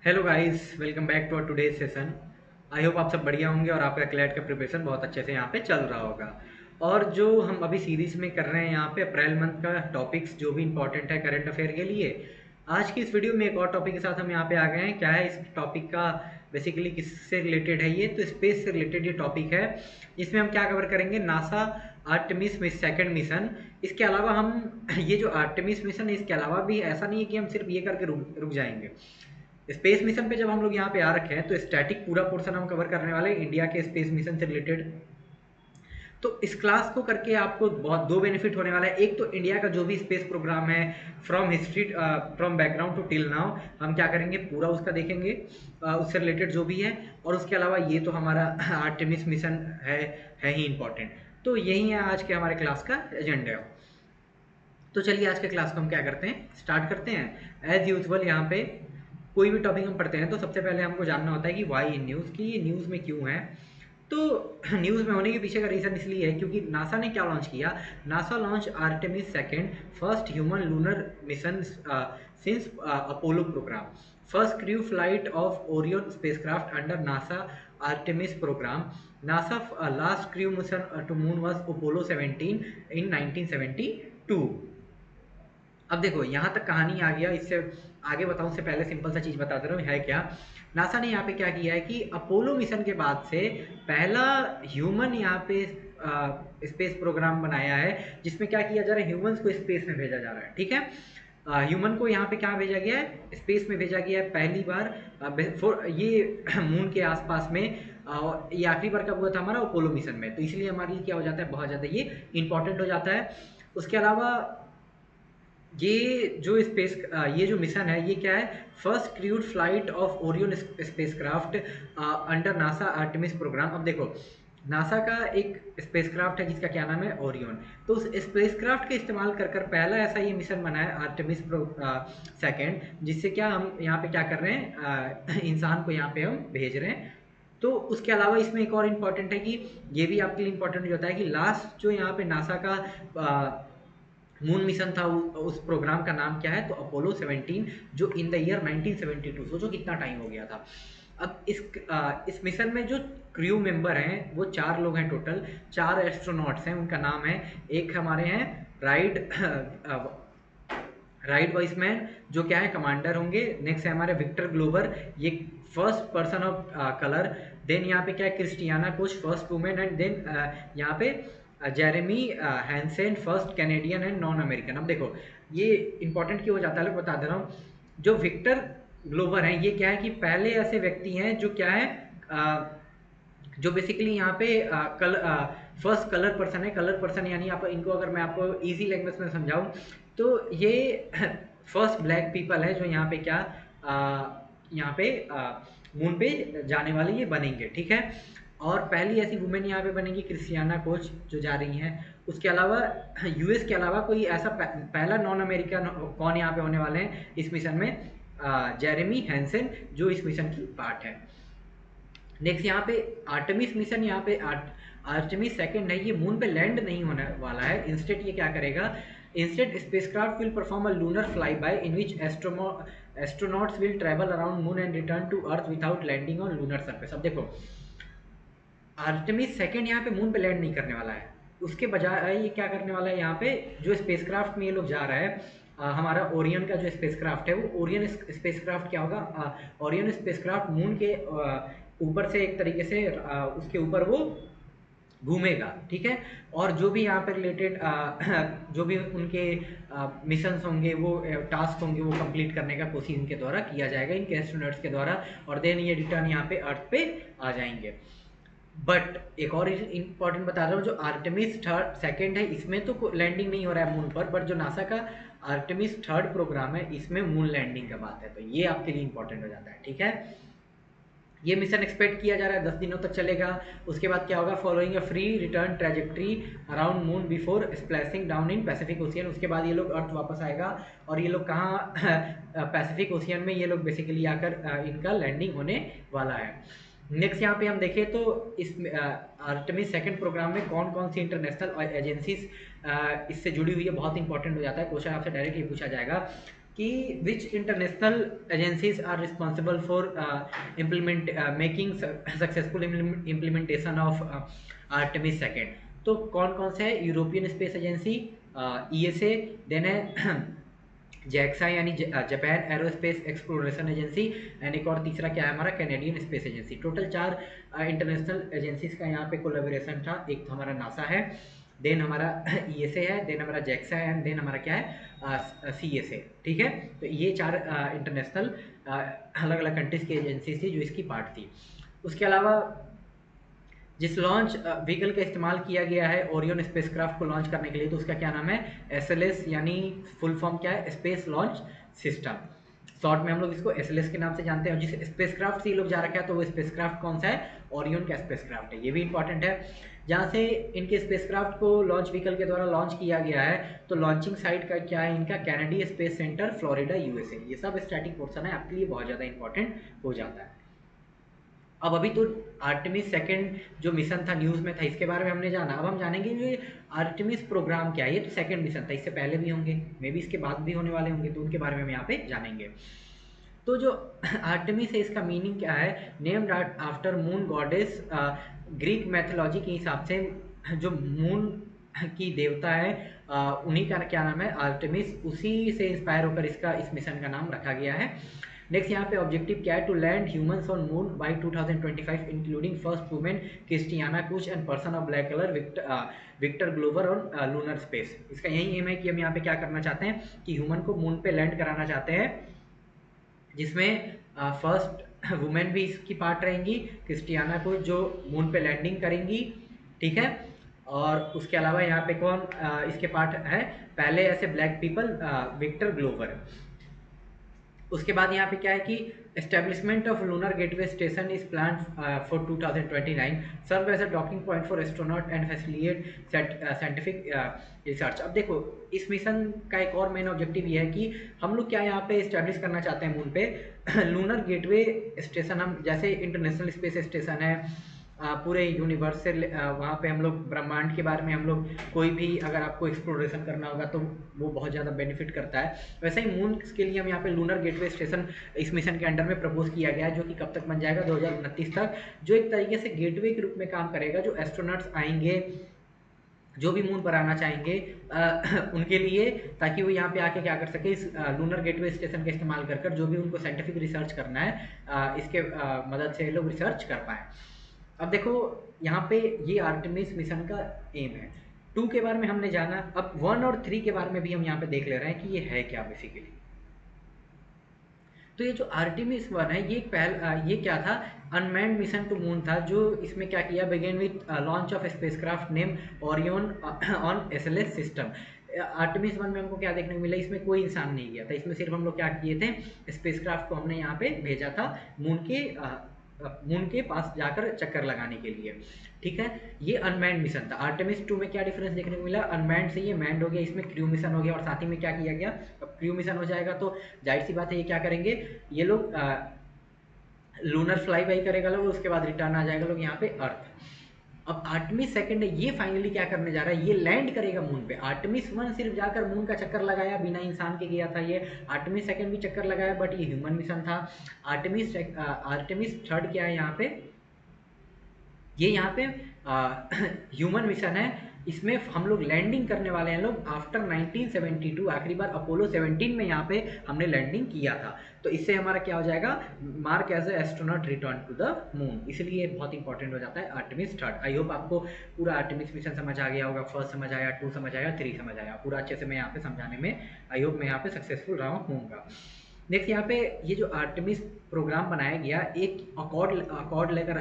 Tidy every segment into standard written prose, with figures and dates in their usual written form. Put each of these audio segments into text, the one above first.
Hello guys, welcome back to today session. I hope आप सब बढ़िया होंगे और आपका क्लैट का प्रिपरेशन बहुत अच्छे से यहाँ पे चल रहा होगा। और जो हम अभी सीरीज में कर रहे हैं यहाँ पे अप्रैल मंथ का टॉपिक्स जो भी इंपॉर्टेंट है करंट अफेयर के लिए, आज की इस वीडियो में एक और टॉपिक के साथ हम यहाँ पे आ गए हैं। क्या है इस टॉपिक का, बेसिकली किससे रिलेटेड है ये, तो स्पेस से रिलेटेड ये टॉपिक है। इसमें हम क्या कवर करेंगे, नासा आर्टेमिस सेकंड मिशन। इसके अलावा हम ये जो आर्टेमिस मिशन है इसके अलावा भी ऐसा नहीं है कि हम सिर्फ ये करके रुक जाएंगे। स्पेस मिशन पे जब हम लोग यहाँ पे आ रखे हैं तो स्टैटिक पूरा पोर्शन हम कवर करने वाले हैं इंडिया के स्पेस मिशन से रिलेटेड। तो इस क्लास को करके आपको बहुत दो बेनिफिट होने वाला है। एक तो इंडिया का जो भी स्पेस प्रोग्राम है from history, from background to till now, हम क्या करेंगे पूरा उसका देखेंगे, उससे रिलेटेड जो भी है। और उसके अलावा ये तो हमारा आर्टेमिस मिशन है ही इम्पॉर्टेंट। तो यही है आज के हमारे क्लास का एजेंडा। तो चलिए आज के क्लास को हम क्या करते हैं, स्टार्ट करते हैं। एज यूजुअल यहाँ पे कोई भी टॉपिक हम पढ़ते हैं तो सबसे पहले हमको जानना होता है कि वाई इन न्यूज़, कि ये न्यूज़ में क्यों है। तो न्यूज़ में होने के पीछे का रीज़न इसलिए है क्योंकि नासा ने क्या लॉन्च किया। NASA launch Artemis second, first human lunar mission since Apollo programme, first crew flight of Orion spacecraft under NASA Artemis programme. NASA last crew mission to moon was Apollo 17 in 1972। अब देखो यहाँ तक कहानी आ गया। इससे आगे बताऊं उससे पहले सिंपल सा चीज़ बता दे रहा हूँ है क्या। नासा ने यहाँ पे क्या किया है कि अपोलो मिशन के बाद से पहला ह्यूमन यहाँ पे स्पेस प्रोग्राम बनाया है जिसमें क्या किया जा रहा है, ह्यूमंस को स्पेस में भेजा जा रहा है। ठीक है, ह्यूमन को यहाँ पे क्या भेजा गया है, स्पेस में भेजा गया है पहली बार। ये मून के आसपास में ये आखिरी बार कब हुआ था हमारा, अपोलो मिशन में। तो इसलिए हमारे लिए क्या हो जाता है, बहुत ज़्यादा ये इंपॉर्टेंट हो जाता है। उसके अलावा ये जो ये जो मिशन है ये क्या है, first crewed flight of Orion spacecraft under NASA Artemis programme. अब देखो नासा का एक स्पेसक्राफ्ट है जिसका क्या नाम है, ओरियन। तो उस स्पेसक्राफ्ट के इस्तेमाल कर कर पहला ऐसा ये मिशन बना है आर्टेमिस सेकेंड, जिससे क्या हम यहाँ पे क्या कर रहे हैं, इंसान को यहाँ पे हम भेज रहे हैं। तो उसके अलावा इसमें एक और इम्पॉर्टेंट है कि ये भी आपके लिए इम्पोर्टेंट हो जाता है कि लास्ट जो यहाँ पे नासा का मून मिशन था उस प्रोग्राम का नाम क्या है, तो अपोलो 17, जो इन द ईयर 1972। सोचो कितना टाइम हो गया था। अब इस मिशन में जो क्रू मेंबर हैं वो 4 लोग हैं टोटल, 4 एस्ट्रोनॉट्स हैं। उनका नाम है, एक हमारे हैं राइड वाइसमैन जो क्या है कमांडर होंगे। नेक्स्ट है हमारे विक्टर ग्लोवर, ये first person of colour. Then यहाँ पे क्या है, Christina Koch first women. And then यहाँ पे Jeremy Hansen first Canadian and non American. अब देखो ये इंपॉर्टेंट क्यों हो जाता है, बता दे रहा हूँ। जो विक्टर ग्लोवर हैं ये क्या है कि पहले ऐसे व्यक्ति हैं जो क्या है, जो बेसिकली यहाँ पे फर्स्ट कलर पर्सन है। कलर पर्सन यानी आप इनको, अगर मैं आपको इजी लैंग्वेज में समझाऊँ तो ये फर्स्ट ब्लैक पीपल है जो यहाँ पे क्या यहाँ पे मून पे जाने वाले ये बनेंगे। ठीक है, और पहली ऐसी वुमेन यहाँ पे बनेगी क्रिस्टियाना कोच जो जा रही हैं। उसके अलावा यूएस के अलावा कोई ऐसा पहला नॉन अमेरिकन कौन यहाँ पे होने वाले हैं इस मिशन में, जेरेमी हैंसन जो इस मिशन की पार्ट है। नेक्स्ट यहाँ पे आर्टेमिस मिशन, यहाँ पे आर्टेमिस सेकंड है, ये मून पे लैंड नहीं होने वाला है। इंस्टेड ये क्या करेगा, instead spacecraft will perform a lunar flyby in which astronauts will travel around moon and return to earth without landing on lunar surface. अब देखो आर्टेमिस सेकंड यहाँ पे मून पे लैंड नहीं करने वाला है, उसके बजाय ये क्या करने वाला है, यहाँ पे जो स्पेसक्राफ्ट में ये लोग जा रहा है, हमारा ओरियन का जो स्पेसक्राफ्ट है वो ओरियन स्पेसक्राफ्ट क्या होगा, ओरियन स्पेसक्राफ्ट मून के ऊपर से एक तरीके से उसके ऊपर वो घूमेगा। ठीक है, और जो भी यहाँ पे रिलेटेड जो भी उनके मिशंस होंगे, वो टास्क होंगे, वो कंप्लीट करने का कोशिश इनके द्वारा किया जाएगा, इनके एस्ट्रोनॉट्स के द्वारा। और देन ये रिटर्न यहाँ पे अर्थ पे आ जाएंगे। बट एक और इंपॉर्टेंट बता रहा हूँ, जो आर्टेमिस थर्ड सेकेंड है इसमें तो लैंडिंग नहीं हो रहा है मून पर, बट जो नासा का आर्टेमिस थर्ड प्रोग्राम है इसमें मून लैंडिंग का बात है। तो ये आपके लिए इंपॉर्टेंट हो जाता है। ठीक है, ये मिशन एक्सपेक्ट किया जा रहा है 10 दिनों तक चलेगा। उसके बाद क्या होगा, following a free return trajectory around moon before splashing down in Pacific ocean. उसके बाद ये लोग अर्थ वापस आएगा और ये लोग कहाँ पैसिफिक ओशियन में ये लोग बेसिकली आकर इनका लैंडिंग होने वाला है। नेक्स्ट यहाँ पे हम देखें तो इस आर्टेमिस सेकंड प्रोग्राम में कौन कौन सी इंटरनेशनल एजेंसीज इससे जुड़ी हुई है, बहुत इंपॉर्टेंट हो जाता है। क्वेश्चन आपसे डायरेक्टली पूछा जाएगा। कि which international agencies are responsible for implement making successful implementation of Artemis second. तो कौन कौन से है? European space agency, ESA, then है जैक्सा यानी Japan aerospace exploration agency, and एक और तीसरा क्या है हमारा, Canadian space agency. Total 4 international agencies का यहाँ पे कोलैबोरेशन था। एक तो हमारा नासा है, देन हमारा ईएसए है, देन हमारा जैक्सा है, एंड देन हमारा क्या है, सीएसए। ठीक है, तो ये 4 इंटरनेशनल अलग अलग कंट्रीज की एजेंसीज थी जो इसकी पार्ट थी। उसके अलावा जिस लॉन्च व्हीकल का इस्तेमाल किया गया है ओरियन स्पेसक्राफ्ट को लॉन्च करने के लिए, तो उसका क्या नाम है, एसएलएस, यानी फुल फॉर्म क्या है, स्पेस लॉन्च सिस्टम। शॉर्ट में हम लोग इसको एसएलएस के नाम से जानते हैं। और जिस स्पेसक्राफ्ट से ये लोग जा रखा है तो वो स्पेसक्राफ्ट कौन सा है, ओरियन का स्पेसक्राफ्ट है। ये भी इंपॉर्टेंट है। जहाँ से इनके स्पेसक्राफ्ट को लॉन्च व्हीकल के द्वारा लॉन्च किया गया है, तो लॉन्चिंग साइट का क्या है इनका, Kennedy space centre, Florida, USA. ये सब स्टैटिक पोर्शन है, आपके लिए बहुत ज़्यादा इंपॉर्टेंट हो जाता है। अब अभी तो आर्टेमिस सेकंड जो मिशन था न्यूज़ में था, इसके बारे में हमने जाना। अब हम जानेंगे ये आर्टेमिस प्रोग्राम क्या है। ये तो सेकंड मिशन था, इससे पहले भी होंगे, मे बी इसके बाद भी होने वाले होंगे, तो उनके बारे में हम यहाँ पे जानेंगे। तो जो आर्टेमिस है इसका मीनिंग क्या है, named after moon goddess. Greek mythology के हिसाब से जो मून की देवता है उन्हीं का क्या नाम है, आर्टेमिस। उसी से इंस्पायर होकर इसका इस मिशन का नाम रखा गया है। नेक्स्ट यहाँ पे ऑब्जेक्टिव क्या है, to land humans on moon by 2025 including first women Christina Koch and person of black colour Victor Glover on lunar space. इसका यही एम है कि हम यहाँ पे क्या करना चाहते हैं कि ह्यूमन को मून पे लैंड कराना चाहते हैं, जिसमें फर्स्ट वुमेन भी इसकी पार्ट रहेंगी, क्रिस्टियाना को जो मून पे लैंडिंग करेंगी। ठीक है, और उसके अलावा यहाँ पे कौन इसके पार्ट है, पहले ऐसे ब्लैक पीपल, विक्टर ग्लोवर। उसके बाद यहाँ पे क्या है कि establishment of lunar gateway station is plan for 2029, serve as a docking point for astronaut and facilitate scientific research. अब देखो इस मिशन का एक और मेन ऑब्जेक्टिव ये है कि हम लोग क्या यहाँ पे इस्टेब्लिश करना चाहते हैं मून पे लूनर गेटवे स्टेशन। हम जैसे इंटरनेशनल स्पेस स्टेशन है पूरे यूनिवर्स से, वहाँ पे हम लोग ब्रह्मांड के बारे में हम लोग कोई भी अगर आपको एक्सप्लोरेशन करना होगा तो वो बहुत ज़्यादा बेनिफिट करता है। वैसे ही मून के लिए हम यहाँ पे लूनर गेटवे स्टेशन इस मिशन के अंडर में प्रपोज किया गया है, जो कि कब तक बन जाएगा, 2029 तक, जो एक तरीके से गेटवे के रूप में काम करेगा। जो एस्ट्रोनॉट्स आएंगे, जो भी मून पर आना चाहेंगे उनके लिए, ताकि वो यहाँ पे आके क्या कर सके, इस लूनर गेटवे स्टेशन का इस्तेमाल कर जो भी उनको साइंटिफिक रिसर्च करना है इसके मदद से लोग रिसर्च कर पाएँ। अब देखो यहाँ पे ये आर्टेमिस मिशन का एम है। 2 के बारे में हमने जाना, अब 1 और 3 के बारे में भी हम यहाँ पे देख ले रहे हैं कि ये है क्या बेसिकली। तो ये जो आर्टेमिस 1 है ये क्या था, अनमैन्ड मिशन टू मून था, जो इसमें क्या किया, begin with launch of spacecraft name Orion on SLS system. Artemis 1 में हमको क्या देखने को मिला, इसमें कोई इंसान नहीं गया था, इसमें सिर्फ हम लोग क्या किए थे, स्पेसक्राफ्ट को हमने यहाँ पे भेजा था मून के पास जाकर चक्कर लगाने के लिए। ठीक है, ये अनमैन्ड मिशन था। आर्टेमिस 2 में क्या डिफरेंस देखने को मिला, अनमैन्ड से ये मैन्ड हो गया, इसमें क्रू मिशन हो गया, और साथ ही में क्या किया गया, अब क्रू मिशन हो जाएगा तो जाहिर सी बात है ये क्या करेंगे, ये लोग लूनर फ्लाई बाई करेगा लोग, उसके बाद रिटर्न आ जाएगा लोग यहाँ पे अर्थ। अब आर्टेमिस सेकंड है, ये फाइनली क्या करने जा रहा है, ये लैंड करेगा मून पे। आर्टेमिस 1 सिर्फ जाकर मून का चक्कर लगाया, बिना इंसान के गया था ये। आर्टेमिस सेकंड भी चक्कर लगाया, बट ये ह्यूमन मिशन था। आर्टेमिस थर्ड क्या है यहाँ पे, ये यहाँ पे ह्यूमन मिशन है। इसमें हम लोग लैंडिंग करने वाले हैं लोग आफ्टर 1972, आखिरी बार अपोलो 17 में यहाँ पे हमने लैंडिंग किया था। तो इससे हमारा क्या हो जाएगा, mark as a astronaut return to the moon, इसलिए बहुत इंपॉर्टेंट हो जाता है आर्टेमिस थर्ड। आई होप आपको पूरा आर्टेमिस मिशन समझ आ गया होगा, फर्स्ट समझ आया, 2 समझ आया, 3 समझ आया, पूरा अच्छे से मैं यहाँ पे समझाने में आई होप मैं यहाँ पे सक्सेसफुल रहा हूँगा। नेक्स्ट यहाँ पे ये जो आर्टेमिस प्रोग्राम बनाया गया, एक अकॉर्ड लेकर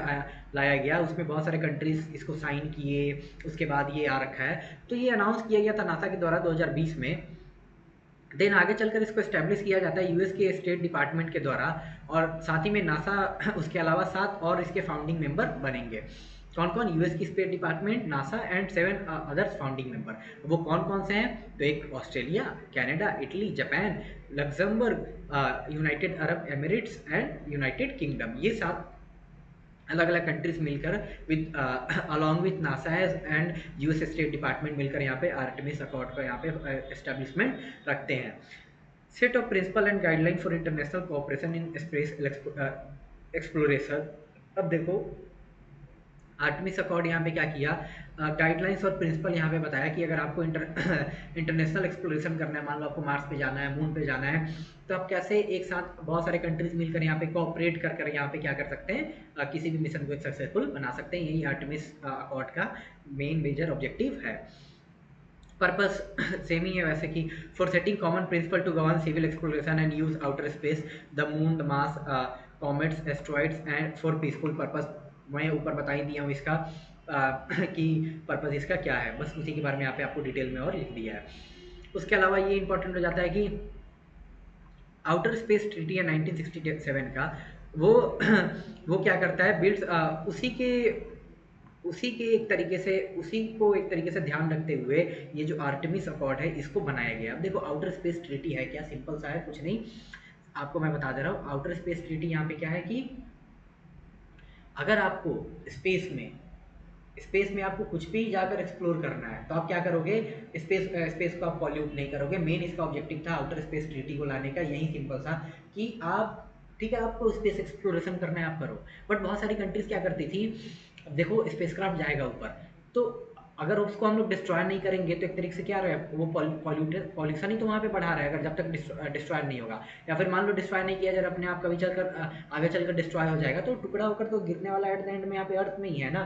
लाया गया, उसमें बहुत सारे कंट्रीज इसको साइन किए, उसके बाद ये आ रखा है। तो ये अनाउंस किया गया था नासा के द्वारा 2020 में, देन आगे चलकर इसको एस्टेब्लिश किया जाता है यूएस के स्टेट डिपार्टमेंट के द्वारा, और साथ ही में नासा उसके अलावा 7 और इसके फाउंडिंग मेंबर बनेंगे। कौन कौन, यूएस की space department, NASA and 7 others founding member. वो कौन कौन से हैं, तो एक Australia, Canada, Italy, Japan, Luxembourg, United Arab Emirates and United kingdom. ये 7 अलग अलग कंट्रीज मिलकर with along with NASA and US state department मिलकर यहाँ पे आर्टेमिस अकॉर्ड का यहाँ पे एस्टेब्लिशमेंट रखते हैं। Set of principle and guideline for international cooperation in space exploration. अब देखो आर्टेमिस अकॉर्ड यहाँ पे क्या किया, गाइडलाइंस और प्रिंसिपल यहाँ पे बताया कि अगर आपको इंटरनेशनल एक्सप्लोरेशन करना है, मान लो आपको मार्स पे जाना है, मून पे जाना है, तो आप कैसे एक साथ बहुत सारे कंट्रीज मिलकर यहाँ पे कोऑपरेट कर कर यहाँ पे क्या कर सकते हैं, किसी भी मिशन को एक सक्सेसफुल बना सकते हैं। यही आर्टेमिस अकॉर्ड का मेन मेजर ऑब्जेक्टिव है। पर्पस सेम ही है वैसे कि for setting common principle to govern civil exploration and use outer space the moon the Mars comets asteroids and for peaceful purpose. मैं ऊपर बता ही दिया हूँ इसका कि पर्पस इसका क्या है, बस उसी के बारे में यहाँ पे आपको डिटेल में और लिख दिया है। उसके अलावा ये इंपॉर्टेंट हो जाता है कि आउटर स्पेस ट्रीटी है 1967 का, वो वो क्या करता है, बिल्ड्स उसी के एक तरीके से, उसी को एक तरीके से ध्यान रखते हुए ये जो आर्टेमिस अकॉर्ड है इसको बनाया गया। अब देखो आउटर स्पेस ट्रीटी है क्या, सिंपल सा है, कुछ नहीं, आपको मैं बता दे रहा हूँ। आउटर स्पेस ट्रीटी यहाँ पे क्या है कि अगर आपको स्पेस में आपको कुछ भी जाकर एक्सप्लोर करना है तो आप क्या करोगे, स्पेस को आप पॉल्यूट नहीं करोगे। मेन इसका ऑब्जेक्टिव था आउटर स्पेस ट्रीटी को लाने का, यही सिंपल सा कि आप, ठीक है, आपको स्पेस एक्सप्लोरेशन करना है आप करो, बट बहुत सारी कंट्रीज क्या करती थी, अब देखो स्पेसक्राफ्ट जाएगा ऊपर, तो अगर उसको हम लोग डिस्ट्रॉय नहीं करेंगे तो एक तरीके से क्या रहे, वो पॉल्यूशन ही तो वहाँ पे बढ़ा रहा है अगर जब तक डिस्ट्रॉय नहीं होगा। या फिर मान लो डिस्ट्रॉय नहीं किया, जब अपने आप कभी चलकर आगे चलकर डिस्ट्रॉय हो जाएगा तो टुकड़ा होकर तो गिरने वाला एट द एंड में यहाँ पे अर्थ में ही है ना।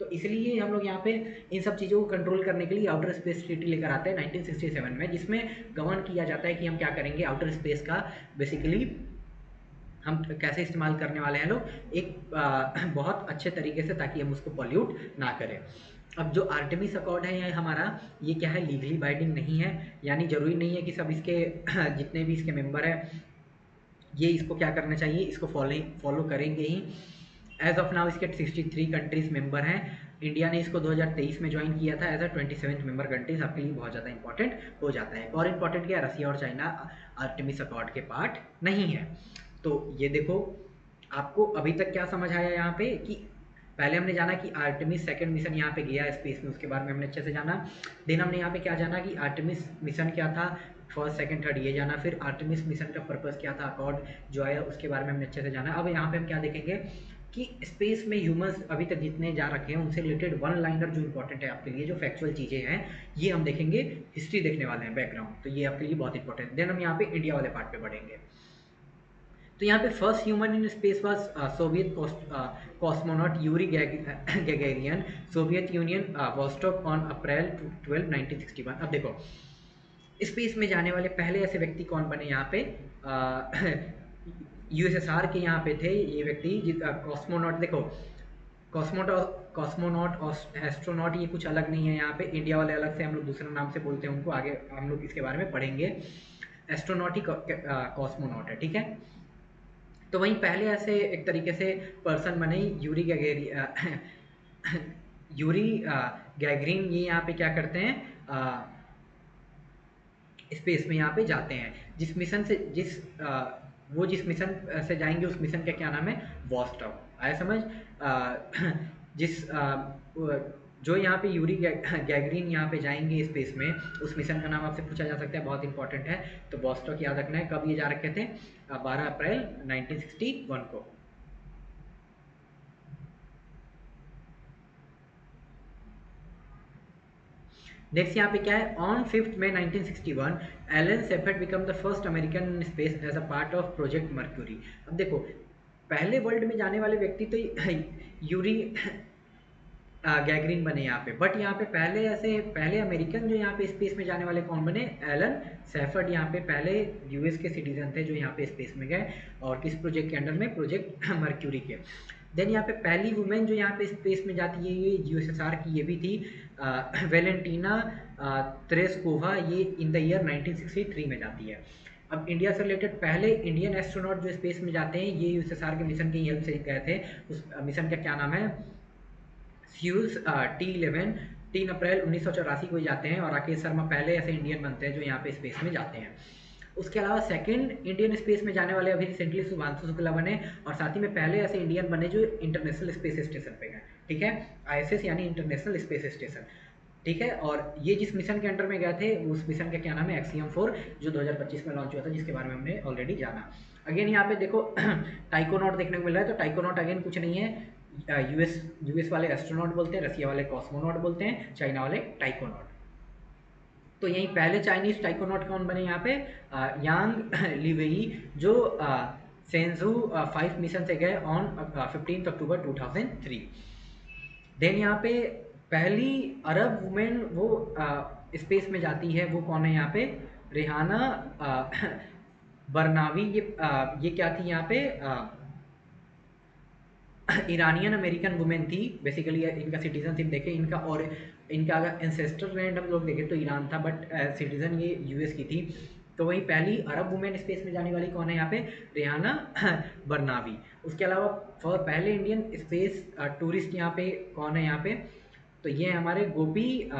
तो इसलिए हम लोग यहाँ पे इन सब चीज़ों को कंट्रोल करने के लिए आउटर स्पेस ट्रीटी लेकर आते हैं 1967 में, जिसमें गवर्न किया जाता है कि हम क्या करेंगे, आउटर स्पेस का बेसिकली हम कैसे इस्तेमाल करने वाले हैं लोग एक बहुत अच्छे तरीके से, ताकि हम उसको पॉल्यूट ना करें। अब जो आर्टेमिस अकॉर्ड है हमारा, ये क्या है, लीगली बाइंडिंग नहीं है, यानी जरूरी नहीं है कि सब इसके जितने भी इसके मेंबर हैं ये इसको क्या करना चाहिए, इसको फॉलो करेंगे ही। एज ऑफ नाउ इसके 63 कंट्रीज मेंबर हैं। इंडिया ने इसको 2023 में ज्वाइन किया था as a 27th member countries, आपके लिए बहुत ज़्यादा इंपॉर्टेंट हो जाता है। और इंपॉर्टेंट क्या है, रसिया और चाइना आर्टेमिस अकॉर्ड के पार्ट नहीं है। तो ये देखो आपको अभी तक क्या समझ आया यहाँ पे, कि पहले हमने जाना कि आर्टेमिस सेकंड मिशन यहाँ पे गया स्पेस में, उसके बारे में हमने अच्छे से जाना। देन हमने यहाँ पे क्या जाना कि आर्टेमिस मिशन क्या था, फर्स्ट सेकंड थर्ड ये जाना। फिर आर्टेमिस मिशन का पर्पस क्या था, अकॉर्ड जो आया उसके बारे में हमने अच्छे से जाना। अब यहाँ पे हम क्या देखेंगे कि स्पेस में ह्यूमंस अभी तक जितने जा रखे हैं उनसे रिलेटेड वन लाइनर जो इंपॉर्टेंट है आपके लिए, जो फैक्चुअल चीज़ें हैं ये हम देखेंगे, हिस्ट्री देखने वाले हैं, बैकग्राउंड, तो ये आपके लिए बहुत इंपॉर्टेंट। देन हम यहाँ पे इंडिया वाले पार्ट पे बढ़ेंगे। तो यहाँ पे first human in space was Soviet cosmonaut Yuri Gagarin, Soviet Union, Vostok on April 12 1961। अब देखो स्पेस में जाने वाले पहले ऐसे व्यक्ति कौन बने यहाँ पे, यूएसएसआर के यहाँ पे थे ये व्यक्ति, कॉस्मोनॉट। देखो कॉस्मोनॉट और एस्ट्रोनॉट ये कुछ अलग नहीं है, यहाँ पे इंडिया वाले अलग से हम लोग दूसरे नाम से बोलते हैं उनको, आगे हम लोग इसके बारे में पढ़ेंगे। एस्ट्रोनॉट ही कॉस्मोनॉट है, ठीक है। तो वहीं पहले ऐसे एक तरीके से पर्सन बने यूरी यूरी गैगरिन, ये यहाँ पे क्या करते हैं, स्पेस में यहाँ पे जाते हैं। जिस मिशन से वो जिस मिशन से जाएंगे उस मिशन का क्या नाम है, वॉस्टॉक, आया समझ। जिस जो यहाँ पे यूरी गैगरिन यहाँ पे जाएंगे स्पेस में, उस मिशन का नाम आपसे पूछा जा सकता है, बहुत इंपॉर्टेंट है। तो वॉस्टॉक याद रखना है। कब ये जा रखे थे, 12 अप्रैल 1961 को। नेक्स्ट यहाँ पे क्या है, on 5 May 1961 Alan Shepard become the first American in space as a part of project Mercury. अब देखो पहले वर्ल्ड में जाने वाले व्यक्ति तो यूरी गैगरिन बने यहाँ पे, बट यहाँ पे पहले अमेरिकन जो यहाँ पे स्पेस में जाने वाले कौन बने, एलन सेफर्ड। यहाँ पे पहले यूएस के सिटीजन थे जो यहाँ पे स्पेस में गए, और किस प्रोजेक्ट के अंडर में, प्रोजेक्ट मर्क्यूरी के। देन यहाँ पे पहली वुमेन जो यहाँ पे स्पेस में जाती है ये यूएसएसआर की ये भी थी, वेलेंटीना त्रेस्कोवा, ये इन द ईयर 1963 में जाती है। अब इंडिया से रिलेटेड पहले इंडियन एस्ट्रोनॉट जो स्पेस में जाते हैं ये यूएसएसआर के मिशन की हेल्प से गए थे। उस मिशन का क्या नाम है, फ्यूज T11, 3 अप्रैल 1984 को ही जाते हैं, और राकेश शर्मा पहले ऐसे इंडियन बनते हैं जो यहाँ पे स्पेस में जाते हैं। उसके अलावा सेकंड इंडियन स्पेस में जाने वाले अभी रिसेंटली शुभांशु शुक्ला बने, और साथ ही में पहले ऐसे इंडियन बने जो इंटरनेशनल स्पेस स्टेशन पे गए, ठीक है, ISS यानी इंटरनेशनल स्पेस स्टेशन। ठीक है। और ये जिस मिशन के अंडर में गए थे उस मिशन का क्या नाम है, एक्सियम 4, जो 2025 में लॉन्च हुआ था, जिसके बारे में हमने ऑलरेडी जाना। अगेन यहाँ पे देखो टाइकोनॉट देखने को मिल रहा है। तो टाइकोनॉट अगेन कुछ नहीं है, यूएस वाले एस्ट्रोनॉट बोलते हैं, रसिया वाले कॉस्मोनॉट बोलते हैं, चाइना वाले टाइकोनॉट। तो यहीं पहले चाइनीज टाइकोनॉट कौन बने यहाँ पे, यांग लिवेई, जो सेंजू 5 मिशन से गए ऑन 15 अक्टूबर 2003। देन यहाँ पे पहली अरब वुमेन वो स्पेस में जाती है, वो कौन है यहाँ पे, रेहाना बरनावी। ये क्या थी यहाँ पे, ईरानियन अमेरिकन वुमेन थी बेसिकली। इनका सिटीजनशिप देखें, इनका और इनका अगर एंसेस्टर लैंड हम लोग देखें तो ईरान था, बट सिटीजन ये यूएस की थी। तो वही पहली अरब वुमेन स्पेस में जाने वाली कौन है यहाँ पे, रेहाना बरनावी। उसके अलावा फॉर पहले इंडियन स्पेस टूरिस्ट यहाँ पे कौन है यहाँ पे, तो ये है हमारे गोपी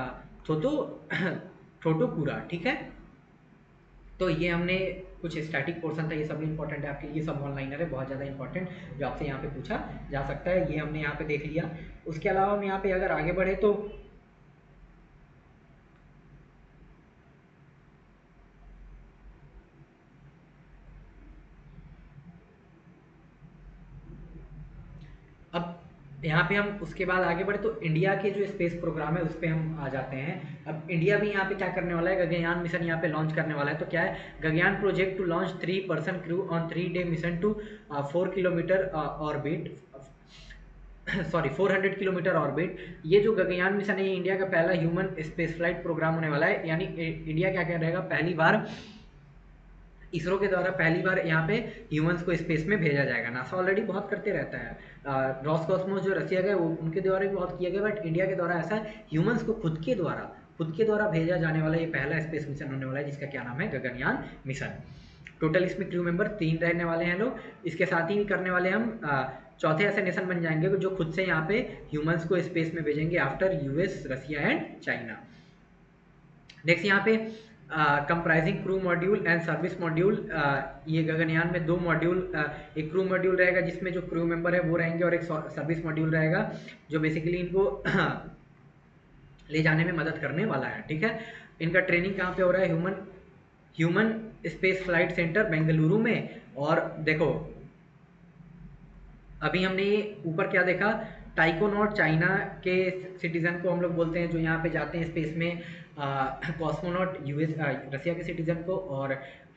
थोतो थोटोपुरा, ठीक है। तो ये हमने कुछ स्टैटिक पोर्शन था, ये सब इंपॉर्टेंट है आपके लिए, सब ऑनलाइनर है, बहुत ज़्यादा इंपॉर्टेंट, जो आपसे यहाँ पे पूछा जा सकता है, ये हमने यहाँ पे देख लिया। उसके अलावा हम यहाँ पे अगर आगे बढ़े तो अब यहाँ पे हम उसके बाद आगे बढ़े तो इंडिया के जो स्पेस प्रोग्राम है उस पर हम आ जाते हैं। अब इंडिया भी यहाँ पे क्या करने वाला है, गगनयान मिशन यहाँ पे लॉन्च करने वाला है। तो क्या है, Gaganyaan project to launch 3 person crew on 3 day mission to 4 kilometre orbit, sorry 400 kilometre orbit. ये जो गगनयान मिशन है ये इंडिया का पहला ह्यूमन स्पेस फ्लाइट प्रोग्राम होने वाला है। यानी इंडिया क्या कह रहेगा, पहली बार इसरो के द्वारा पहली बार यहाँ पे ह्यूमंस को स्पेस में भेजा जाएगा। नासा ऑलरेडी बहुत करते रहता है, रॉसकॉस्मोस जो रसिया गए वो उनके द्वारा भी बहुत किया गया, बट इंडिया के द्वारा ऐसा ह्यूमंस को खुद के द्वारा भेजा जाने वाला ये पहला स्पेस मिशन होने वाला है, जिसका क्या नाम है, गगनयान मिशन। टोटल इसमें क्रू मेंबर 3 रहने वाले हैं लोग। इसके साथ ही करने वाले हम चौथे ऐसे नेशन बन जाएंगे जो खुद से यहाँ पे ह्यूमंस को स्पेस में भेजेंगे after US, Russia and China. Next यहाँ पे comprising crew module and service module. ये गगनयान में 2 मॉड्यूल, एक क्रू मॉड्यूल रहेगा जिसमें जो क्रू मेंबर है वो रहेंगे, और एक सर्विस मॉड्यूल रहेगा जो बेसिकली इनको ले जाने में मदद करने वाला है, ठीक है। इनका ट्रेनिंग कहाँ पे हो रहा है, human space flight centre Bengaluru में। और देखो अभी हमने ये ऊपर क्या देखा, टाइकोनॉट चाइना के सिटीजन को हम लोग बोलते हैं जो यहाँ पे जाते हैं स्पेस में, कॉस्मोनॉट यूएस रसिया के सिटीजन को, और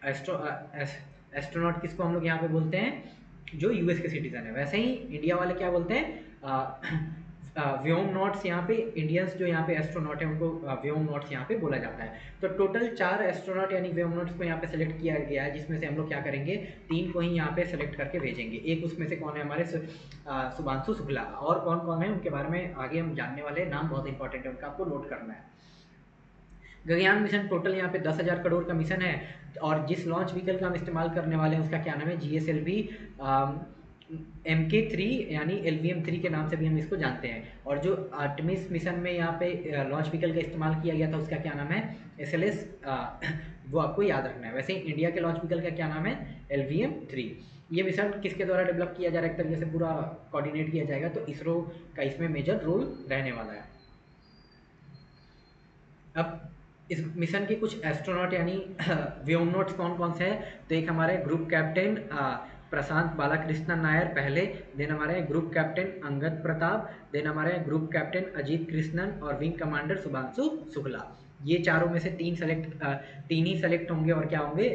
एस्ट्रोनॉट किसको हम लोग यहाँ पे बोलते हैं, जो यूएस के सिटीजन है। वैसे ही इंडिया वाले क्या बोलते हैं, व्योम नॉट्स। यहाँ पे इंडियंस जो यहाँ पे एस्ट्रोनॉट है उनको व्योम नॉट्स यहाँ पे बोला जाता है। तो टोटल 4 एस्ट्रोनॉट यानी व्योम नॉट्स को यहाँ पे सेलेक्ट किया गया है, जिसमें से हम लोग क्या करेंगे, 3 को ही यहाँ पे सेलेक्ट करके भेजेंगे। एक उसमें से कौन है, हमारे शुभांशु शुक्ला। और कौन कौन है उनके बारे में आगे हम जानने वाले हैं, नाम बहुत इंपॉर्टेंट है उनका, आपको नोट करना है। गगनयान मिशन टोटल यहाँ पे 10,000 करोड़ का मिशन है, और जिस लॉन्च व्हीकल का हम इस्तेमाल करने वाले हैं उसका क्या नाम है, GSLV MK3 यानी LVM3 के नाम से भी हम इसको जानते हैं। और जो आर्टेमिस मिशन में यहाँ पे लॉन्च व्हीकल का इस्तेमाल किया गया था उसका क्या नाम है, SLS, वो आपको याद रखना है। वैसे ही इंडिया के लॉन्च व्हीकल का क्या नाम है, LVM3। ये मिशन किसके द्वारा डेवलप किया जा रहा है, एक तरीके से पूरा कोऑर्डिनेट किया जाएगा, तो इसरो का इसमें मेजर रोल रहने वाला है। अब इस मिशन के कुछ एस्ट्रोनॉट यानी व्योमनॉट्स कौन कौन से हैं, तो एक हमारे ग्रुप कैप्टन प्रशांत बालाकृष्णन नायर पहले, देन हमारे group captain Angad Pratap, then हमारे ग्रुप कैप्टन अजीत कृष्णन, और विंग कमांडर शुभांशु शुक्ला। ये चारों में से 3 ही सेलेक्ट होंगे और क्या होंगे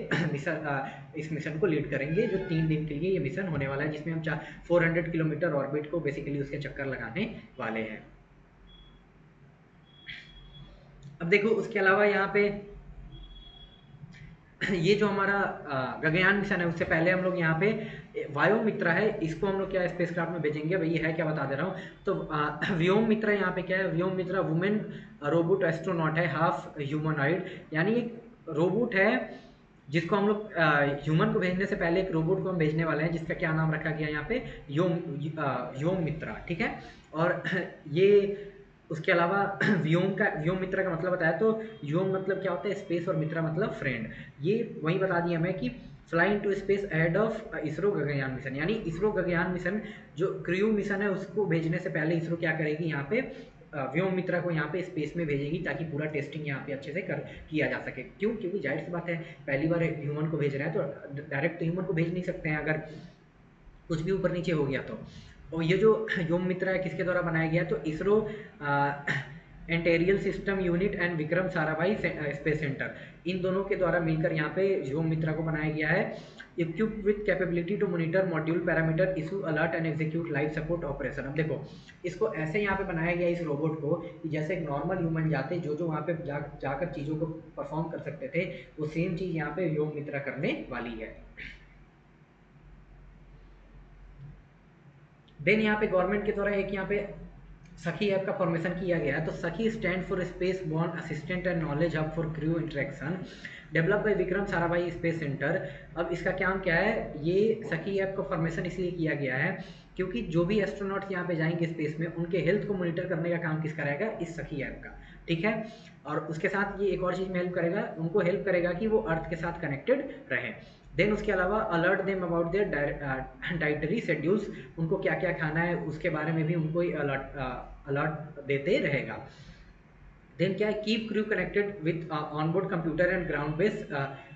इस मिशन को लीड करेंगे, जो 3 दिन के लिए ये मिशन होने वाला है, जिसमें हम 400 किलोमीटर ऑर्बिट को बेसिकली उसके चक्कर लगाने वाले हैं। अब देखो उसके अलावा यहाँ पे ये जो हमारा गगनयान मिशन है उससे पहले हम लोग यहाँ पे वायु मित्रा है, इसको हम लोग क्या स्पेसक्राफ्ट में भेजेंगे, भाई ये है क्या बता दे रहा हूँ। तो व्योम मित्रा यहाँ पे क्या है, व्योम मित्रा वुमेन रोबोट एस्ट्रोनॉट है, हाफ ह्यूमनॉइड, यानी एक रोबोट है जिसको हम लोग ह्यूमन को भेजने से पहले एक रोबोट को हम भेजने वाले हैं, जिसका क्या नाम रखा गया यहाँ पे, व्योम मित्रा, ठीक है। और ये उसके अलावा व्योम मित्रा का मतलब बताया, तो व्योम मतलब क्या होता है, स्पेस, और मित्रा मतलब फ्रेंड। ये वही बता दिया हमें कि fly into space ahead of ISRO Gaganyaan mission, यानी इसरो गगनयान मिशन जो क्रू मिशन है उसको भेजने से पहले इसरो क्या करेगी, यहाँ पे व्योम मित्रा को यहाँ पे स्पेस में भेजेगी ताकि पूरा टेस्टिंग यहाँ पे अच्छे से कर किया जा सके। क्यों? क्योंकि जाहिर सी बात है, पहली बार ह्यूमन को भेज रहे हैं तो डायरेक्ट तो ह्यूमन को भेज नहीं सकते हैं अगर कुछ भी ऊपर नीचे हो गया तो। और ये जो व्योम मित्रा है किसके द्वारा बनाया गया? तो ISRO inertial system unit and Vikram Sarabhai space centre, इन दोनों के द्वारा मिलकर यहाँ पे व्योम मित्रा को बनाया गया है। Equipped with capability to monitor module parameter, issue alert and execute life support operation. अब देखो, इसको ऐसे यहाँ पे बनाया गया इस रोबोट को कि जैसे एक नॉर्मल ह्यूमन जाते जो वहाँ पे जाकर चीज़ों को परफॉर्म कर सकते थे, वो सेम चीज़ यहाँ पे व्योम मित्रा करने वाली है। देन यहाँ पे गवर्नमेंट के द्वारा एक यहाँ पे सखी ऐप का फॉर्मेशन किया गया है। तो सखी stand for space born assistant and knowledge hub for crew interaction, develop by Vikram Sarabhai space centre. अब इसका काम क्या है? ये सखी ऐप का फॉर्मेशन इसलिए किया गया है क्योंकि जो भी एस्ट्रोनॉट्स यहाँ पे जाएंगे स्पेस में, उनके हेल्थ को मॉनिटर करने का काम किसका रहेगा? इस सखी ऐप का, ठीक है। और उसके साथ ये एक और चीज़ में हेल्प करेगा, उनको हेल्प करेगा कि वो अर्थ के साथ कनेक्टेड रहें। देन उसके अलावा alert them about their dietary schedules, उनको क्या क्या खाना है उसके बारे में भी उनको अलर्ट देते रहेगा। देन क्या है? Keep crew connected with onboard computer and ground base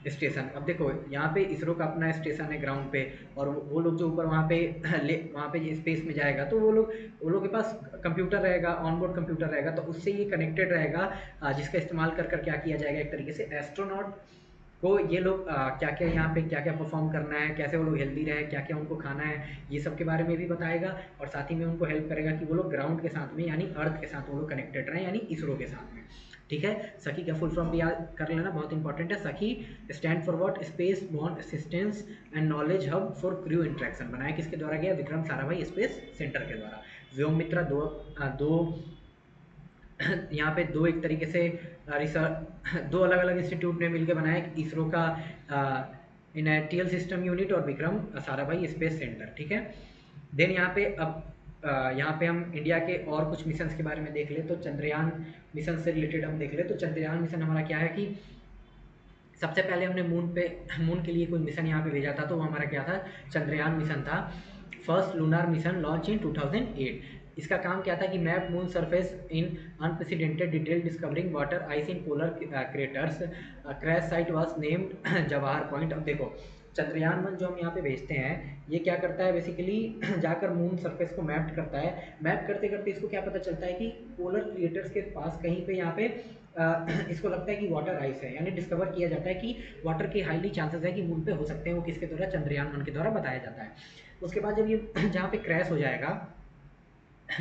station. अब देखो, यहाँ पे इसरो का अपना स्टेशन है ग्राउंड पे, और वो लोग जो ऊपर वहाँ पे वहाँ पे स्पेस में जाएगा तो वो लोग के पास कंप्यूटर रहेगा, ऑनबोर्ड कंप्यूटर रहेगा, तो उससे ये कनेक्टेड रहेगा, जिसका इस्तेमाल कर क्या किया जाएगा, एक तरीके से एस्ट्रोनॉट को ये लोग क्या क्या यहाँ पे क्या क्या परफॉर्म करना है, कैसे वो लोग हेल्दी रहे, क्या क्या उनको खाना है, ये सब के बारे में भी बताएगा। और साथ ही में उनको हेल्प करेगा कि वो लोग ग्राउंड के साथ में यानी अर्थ के साथ वो लोग कनेक्टेड रहें, यानी इसरो के साथ में, ठीक है। सखी का फुल फॉर्म भी याद कर लेना, बहुत इंपॉर्टेंट है। सखी stand for what? Space born assistance and knowledge hub for crew interaction. बनाया किसके द्वारा गया? विक्रम साराभाई स्पेस सेंटर के द्वारा। व्योम मित्रा दो यहाँ पे दो एक तरीके से रिसर्च दो अलग अलग इंस्टीट्यूट ने मिलकर बनाया, इसरो का इनर्टियल सिस्टम यूनिट और विक्रम साराभाई स्पेस सेंटर, ठीक है। देन यहाँ पे अब यहाँ पे हम इंडिया के और कुछ मिशन के बारे में देख ले, तो चंद्रयान मिशन से रिलेटेड हम देख ले। तो चंद्रयान मिशन हमारा क्या है कि सबसे पहले हमने मून के लिए कोई मिशन यहाँ पे भेजा था, तो वो हमारा क्या था? चंद्रयान मिशन था। First lunar mission launch in 2008। इसका काम क्या था कि map moon surface in unprecedented detail discovering water ice in polar craters, crash site was named Jawahar point. अब देखो, चंद्रयान 1 जो हम यहाँ पे भेजते हैं, ये क्या करता है बेसिकली जाकर मून सरफेस को मैप करता है। मैप करते करते इसको क्या पता चलता है कि पोलर क्रिएटर्स के पास कहीं पे यहाँ पे इसको लगता है कि वाटर आइस है, यानी डिस्कवर किया जाता है कि वाटर के हाईली चांसेस है कि मून पे हो सकते हैं। वो किसके द्वारा? चंद्रयान 1 के द्वारा बताया जाता है। उसके बाद जब ये जहाँ पे क्रैश हो जाएगा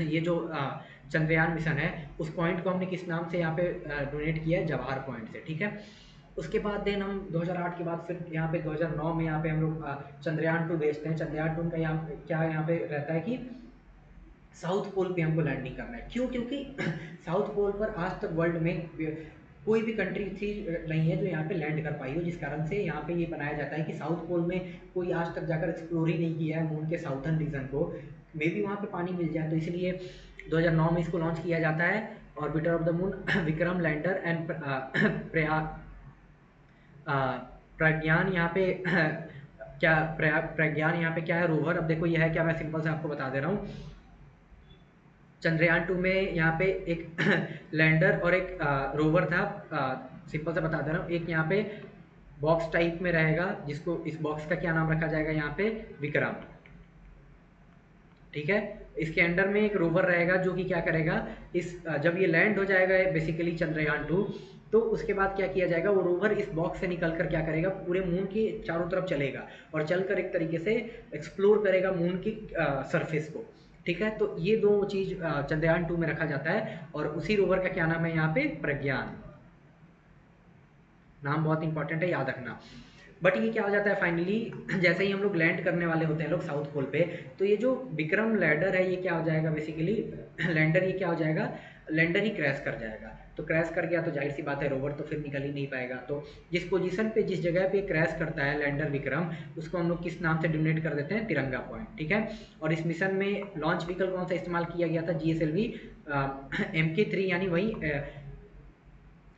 ये जो चंद्रयान मिशन है, उस पॉइंट को हमने किस नाम से यहाँ पे डोनेट किया है? जवाहर पॉइंट से, ठीक है। उसके बाद देन हम 2008 के बाद फिर यहाँ पे 2009 में यहाँ पे हम लोग चंद्रयान 2 भेजते हैं। चंद्रयान 2 का यहाँ पे रहता है कि साउथ पोल पे हमको लैंडिंग करना है। क्यों? क्योंकि साउथ पोल पर आज तक वर्ल्ड में कोई भी कंट्री थी नहीं है जो यहाँ पे लैंड कर पाई हो, जिस कारण से यहाँ पे ये बनाया जाता है कि साउथ पोल में कोई आज तक जाकर एक्सप्लोर ही नहीं किया है मून के साउथर्न रीजन को, मे बी वहाँ पे पानी मिल जाए। तो इसलिए 2009 में इसको लॉन्च किया जाता है। Orbiter of the moon Vikram lander and Pragyan यहाँ पे क्या प्रज्ञान यहाँ पे क्या है? रोवर। अब देखो ये है क्या, मैं सिंपल से आपको बता दे रहा हूँ। चंद्रयान 2 में यहाँ पे एक लैंडर और एक रोवर था। सिंपल से बता दे रहा हूँ, एक यहाँ पे बॉक्स टाइप में रहेगा, जिसको इस बॉक्स का क्या नाम रखा जाएगा? यहाँ पे विक्रम, ठीक है। इसके अंडर में एक रोवर रहेगा जो कि क्या करेगा, जब ये लैंड हो जाएगा बेसिकली चंद्रयान 2, तो उसके बाद क्या किया जाएगा? वो रोवर इस बॉक्स से निकल कर क्या करेगा? पूरे मून के चारों तरफ चलेगा और चलकर एक तरीके से एक्सप्लोर करेगा मून की सरफेस को, ठीक है। तो ये दो चीज़ चंद्रयान 2 में रखा जाता है। और उसी रोवर का क्या नाम है? यहाँ पे प्रज्ञान। नाम बहुत इंपॉर्टेंट है, याद रखना। बट ये क्या हो जाता है फाइनली, जैसे ही हम लोग लैंड करने वाले होते हैं लोग साउथ पोल पे, तो ये जो विक्रम लैंडर है ये क्या हो जाएगा बेसिकली? लैंडर ये क्या हो जाएगा? लैंडर ही क्रैश कर जाएगा। तो क्रैश कर गया तो जाहिर सी बात है रोवर तो फिर निकल ही नहीं पाएगा। तो जिस पोजीशन पे जिस जगह पे क्रैश करता है लैंडर विक्रम, उसको हम लोग किस नाम से डिनोट कर देते हैं? तिरंगा पॉइंट, ठीक है। और इस मिशन में लॉन्च व्हीकल कौन सा इस्तेमाल किया गया था? GSLV MK3, यानी वही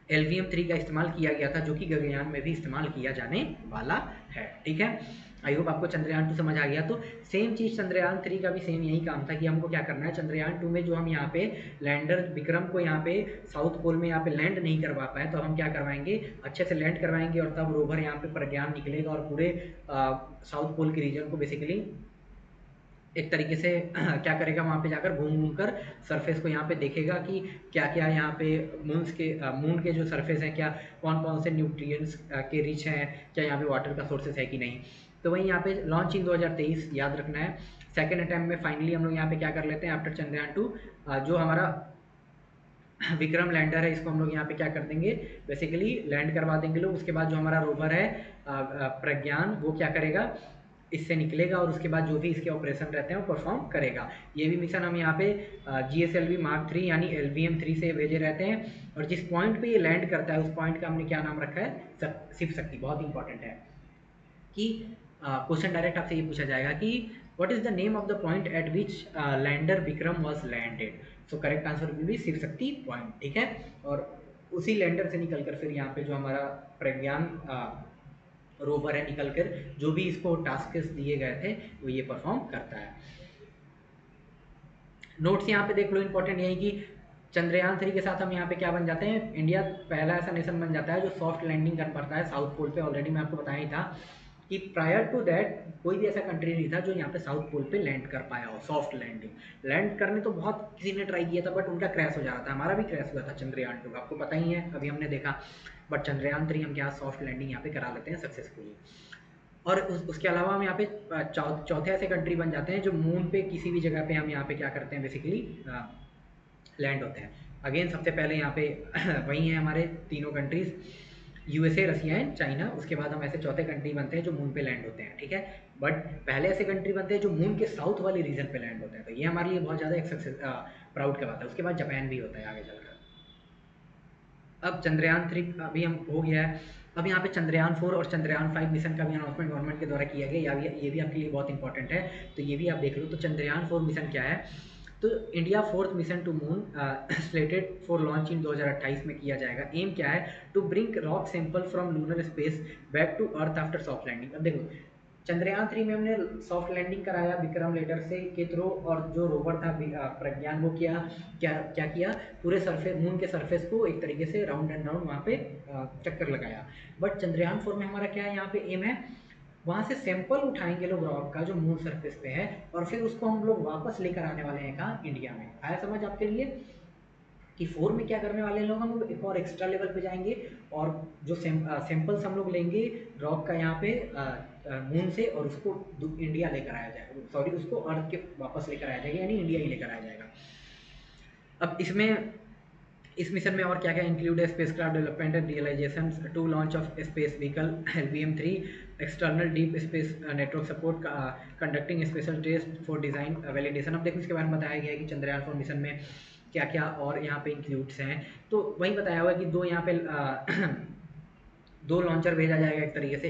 LVM-3 का इस्तेमाल किया गया था, जो कि गगनयान में भी इस्तेमाल किया जाने वाला है, ठीक है। आई होप आपको चंद्रयान 2 समझ आ गया। तो सेम चीज़ चंद्रयान 3 का भी सेम यही काम था कि हमको क्या करना है, चंद्रयान 2 में जो हम यहाँ पे लैंडर विक्रम को यहाँ पे साउथ पोल में यहाँ पे लैंड नहीं करवा पाए, तो हम क्या करवाएंगे, अच्छे से लैंड करवाएंगे और तब रोवर यहाँ पे प्रज्ञान निकलेगा और पूरे साउथ पोल के रीजन को बेसिकली एक तरीके से क्या करेगा, वहाँ पे जाकर घूम घूम कर सरफेस को यहाँ पे देखेगा कि क्या क्या यहाँ पे मून के जो सरफेस हैं, क्या कौन कौन से न्यूट्रिएंट्स के रिच हैं, क्या यहाँ पे वाटर का सोर्सेस है कि नहीं। तो वहीं यहाँ पे लॉन्च इन 2023 याद रखना है। सेकेंड अटैम्प्ट में फाइनली हम लोग यहाँ पे क्या कर लेते हैं, आफ्टर चंद्रयान 2 जो हमारा विक्रम लैंडर है, इसको हम लोग यहाँ पे क्या कर देंगे, बेसिकली लैंड करवा देंगे लोग। उसके बाद जो हमारा रोवर है प्रज्ञान, वो क्या करेगा, इससे निकलेगा और उसके बाद जो भी इसके ऑपरेशन रहते हैं वो परफॉर्म करेगा। ये भी मिशन हम यहाँ पे GSLV Mark 3 यानी LVM-3 से भेजे रहते हैं। और जिस पॉइंट पे ये लैंड करता है उस पॉइंट का हमने क्या नाम रखा है, शिव शक्ति। बहुत इंपॉर्टेंट है कि क्वेश्चन डायरेक्ट आपसे ये पूछा जाएगा कि what is the name of the point at which lander Vikram was landed. So correct answer will be Shiv Shakti point, ठीक है। और उसी लैंडर से निकलकर फिर यहाँ पे जो हमारा प्रज्ञान रोवर है, निकलकर जो भी इसको टास्क दिए गए थे वो ये परफॉर्म करता है। नोट्स यहाँ पे देख लो, इंपॉर्टेंट यही कि चंद्रयान 3 के साथ हम यहाँ पे क्या बन जाते हैं, इंडिया पहला ऐसा नेशन बन जाता है जो सॉफ्ट लैंडिंग कर पाता है साउथ पोल पे। ऑलरेडी मैं आपको बताया ही था कि प्रायर टू दैट कोई भी ऐसा कंट्री नहीं था जो यहाँ पे साउथ पोल पे लैंड कर पाया हो सॉफ्ट लैंडिंग। लैंड करने तो बहुत किसी ने ट्राई किया था बट उनका क्रैश हो जा रहा था, हमारा भी क्रैश हुआ था चंद्रयान 2, आपको पता ही है, अभी हमने देखा। बट चंद्रयान 3 हम क्या सॉफ्ट लैंडिंग यहाँ पे करा लेते हैं सक्सेसफुली। और उसके अलावा हम यहाँ पे चौथे ऐसे कंट्री बन जाते हैं जो मून पे किसी भी जगह पे हम यहाँ पे क्या करते हैं, बेसिकली लैंड होते हैं। अगेन सबसे पहले यहाँ पे वही है हमारे तीनों countries, USA, Russia and China. उसके बाद हम ऐसे चौथे कंट्री बनते हैं जो मून पे लैंड होते हैं, ठीक है। बट पहले ऐसे कंट्री बनते हैं जो मून के साउथ वाले रीजन पे लैंड होते हैं, तो ये हमारे लिए बहुत ज़्यादा एक सक्सेस प्राउड का बात है। उसके बाद जापान भी होता है आगे चलकर। अब चंद्रयान 3 अभी हम हो गया है। अब यहाँ पे चंद्रयान 4 और चंद्रयान 5 मिशन का भी अनाउंसमेंट गवर्नमेंट के द्वारा किया गया, ये भी आपके लिए बहुत इंपॉर्टेंट है, तो ये भी आप देख लो। तो चंद्रयान 4 मिशन क्या है, तो India 4th mission to moon slated for launch in 2028 में किया जाएगा। एम क्या है, to bring rock sample from lunar space back to earth after soft landing. अब देखो चंद्रयान 3 में हमने सॉफ्ट लैंडिंग कराया विक्रम लैंडर से के थ्रू, और जो रोवर था प्रज्ञान वो क्या क्या क्या किया, पूरे सरफेस मून के सरफेस को एक तरीके से राउंड एंड राउंड वहाँ पे चक्कर लगाया। बट चंद्रयान 4 में हमारा क्या है, यहाँ पे एम है, वहाँ से सैंपल उठाएंगे लोग रॉक का जो मून सरफेस पे है, और फिर उसको हम लोग वापस लेकर आने वाले हैं कहाँ, इंडिया में। आया समझ आपके लिए कि 4 में क्या करने वाले हैं लोग, हम लोग एक और एक्स्ट्रा लेवल पे जाएंगे और जो सैंपल्स हम लोग लेंगे रॉक का यहाँ पे मून से, और उसको इंडिया लेकर आया जाएगा, सॉरी उसको अर्थ के वापस लेकर आया जाएगा, यानी इंडिया ही लेकर आया जाएगा। अब इसमें इस मिशन में और क्या क्या इंक्लूड है, spacecraft development and realisation, to launch of space vehicle LVM-3, external deep space network support, conducting special test for design validation. अब देखो इसके बारे में बताया गया है कि चंद्रयान 4 मिशन में क्या क्या और यहाँ पे इंक्लूड्स हैं। तो वही बताया हुआ है कि दो यहाँ पे दो लॉन्चर भेजा जाएगा एक तरीके से।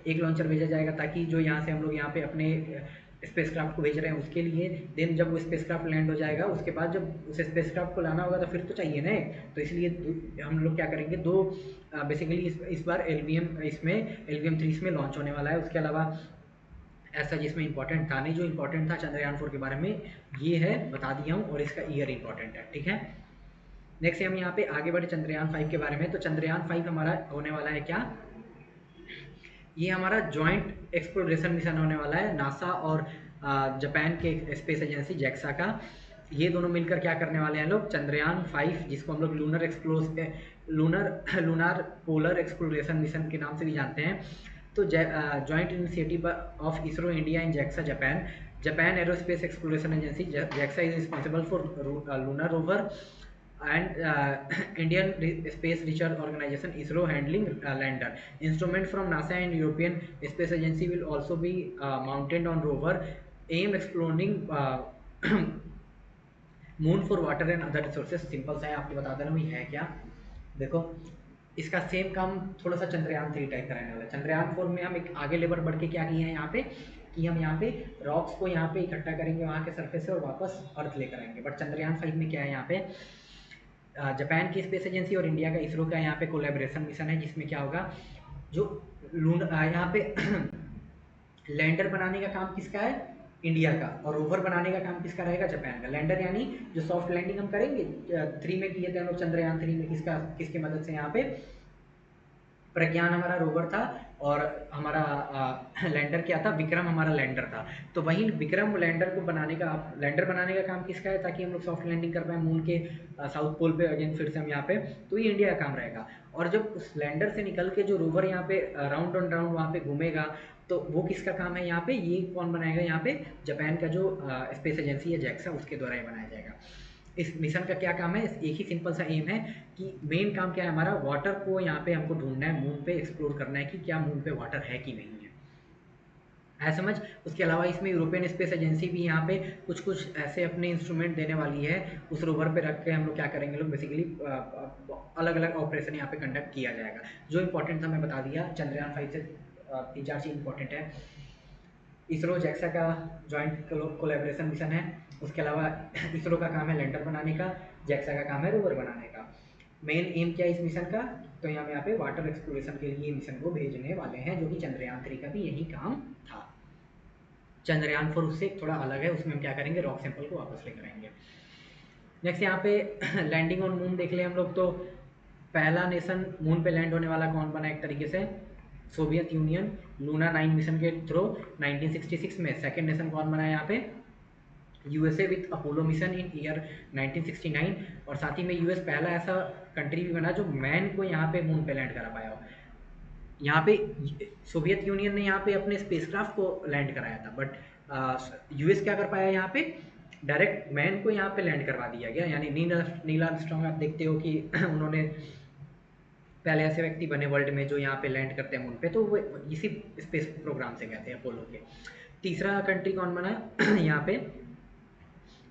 एक लॉन्चर भेजा जाएगा ताकि जो यहाँ से हम लोग यहाँ पे अपने स्पेसक्राफ्ट को भेज रहे हैं उसके लिए, देन जब वो स्पेसक्राफ्ट लैंड हो जाएगा उसके बाद जब उस स्पेसक्राफ्ट को लाना होगा तो फिर तो चाहिए ना, तो इसलिए हम लोग क्या करेंगे, दो बेसिकली इस बार LVM-3 इसमें लॉन्च होने वाला है। उसके अलावा ऐसा जिसमें इंपॉर्टेंट था नहीं, जो इंपॉर्टेंट था चंद्रयान 4 के बारे में ये है, बता दिया हूँ, और इसका ईयर इंपॉर्टेंट है, ठीक है। नेक्स्ट हम यहाँ पे आगे बढ़े चंद्रयान 5 के बारे में। तो चंद्रयान 5 हमारा होने वाला है क्या, ये हमारा जॉइंट एक्सप्लोरेशन मिशन होने वाला है नासा और जापान के स्पेस एजेंसी जैक्सा का। ये दोनों मिलकर क्या करने वाले हैं लोग, चंद्रयान 5 जिसको हम लोग लूनर पोलर एक्सप्लोरेशन मिशन के नाम से भी जानते हैं। तो joint initiative of ISRO India and JAXA Japan aerospace exploration agency JAXA is responsible for lunar rover and Indian Space Research Organization ISRO handling lander. Instrument from NASA and European Space Agency will also be mounted on rover, aim exploring moon for water and other resources. Simple सा है, आपको बता दे रहा हूँ ये है क्या। देखो इसका सेम काम थोड़ा सा चंद्रयान 3 टाइप कराने वाला है। चंद्रयान 4 में हम एक आगे लेवल बढ़ के क्या किए हैं यहाँ पे, कि हम यहाँ पे रॉक्स को यहाँ पे इकट्ठा करेंगे वहाँ के सरफेस से और वापस अर्थ लेकर आएंगे। बट चंद्रयान 5 में क्या है, यहाँ पे जापान की स्पेस एजेंसी और इंडिया का इसरो का यहाँ पे कोलैबोरेशन मिशन है, जिसमें क्या होगा, जो यहाँ पे लैंडर बनाने का काम किसका है? इंडिया का। और रोवर बनाने का काम किसका रहेगा? जापान का। लैंडर यानी जो सॉफ्ट लैंडिंग हम करेंगे 3 में किए थे हम लोग, चंद्रयान 3 में, किसके मदद से? यहाँ पे प्रज्ञान हमारा रोवर था, और हमारा लैंडर क्या था? विक्रम हमारा लैंडर था। तो वही विक्रम लैंडर को बनाने का, लैंडर बनाने का काम किसका है, ताकि हम लोग सॉफ्ट लैंडिंग कर पाए मून के साउथ पोल पे अगेन फिर से हम यहाँ पे, तो ये इंडिया का काम रहेगा। और जब उस लैंडर से निकल के जो रोवर यहाँ पे राउंड ऑन राउंड वहाँ पे घूमेगा, तो वो किसका काम है यहाँ पे? ये कौन बनाएगा यहाँ पे? जापान का जो स्पेस एजेंसी है जैक्सा, उसके द्वारा ही बनाया जाएगा। इस मिशन का क्या काम है? एक ही सिंपल सा एम है कि मेन काम क्या है हमारा? वाटर को यहाँ पे हमको ढूंढना है, मून पे एक्सप्लोर करना है कि क्या मून पे वाटर है कि नहीं है समझ। उसके अलावा इसमें यूरोपियन स्पेस एजेंसी भी यहाँ पे कुछ कुछ ऐसे अपने इंस्ट्रूमेंट देने वाली है, उस रोवर पे रख के हम लोग क्या करेंगे, लोग बेसिकली अलग अलग ऑपरेशन यहाँ पे कंडक्ट किया जाएगा। जो इंपॉर्टेंट था मैं बता दिया। चंद्रयान 5 से 3-4 चीज़ इंपॉर्टेंट है। इसरो जैक्सा का जॉइंट कोलैबोरेशन मिशन है। उसके अलावा इसरो का काम है लैंडर बनाने का, जैक्सा का काम है रोवर बनाने का। मेन एम क्या है इस मिशन का? तो यहाँ पे वाटर एक्सप्लोरेशन के लिए मिशन को भेजने वाले हैं, जो कि चंद्रयान 3 का भी यही काम था। चंद्रयान 4 उससे थोड़ा अलग है, उसमें हम क्या करेंगे? रॉक सैंपल को वापस लेकर आएंगे। नेक्स्ट यहाँ पे लैंडिंग ऑन मून देख ले हम लोग। तो पहला नेशन मून पे लैंड होने वाला कौन बना? एक तरीके से सोवियत यूनियन, लूना 9 मिशन के थ्रू 1966 में। सेकेंड नेशन कौन बना है यहाँ पे? USA with Apollo mission in year 1969। और साथ ही में यूएस पहला ऐसा कंट्री भी बना जो मैन को यहाँ पे मून पे लैंड करा पाया हो। यहाँ पे सोवियत यूनियन ने यहाँ पे अपने स्पेसक्राफ्ट को लैंड कराया था, बट यूएस क्या कर पाया यहाँ पे? डायरेक्ट मैन को यहाँ पे लैंड करवा दिया गया। यानी नील आर्मस्ट्रॉन्ग आप देखते हो कि उन्होंने पहले ऐसे व्यक्ति बने वर्ल्ड में जो यहाँ पे लैंड करते हैं मून पे, तो वो इसी स्पेस प्रोग्राम से गए थे, अपोलो के। तीसरा कंट्री कौन बना यहाँ पे?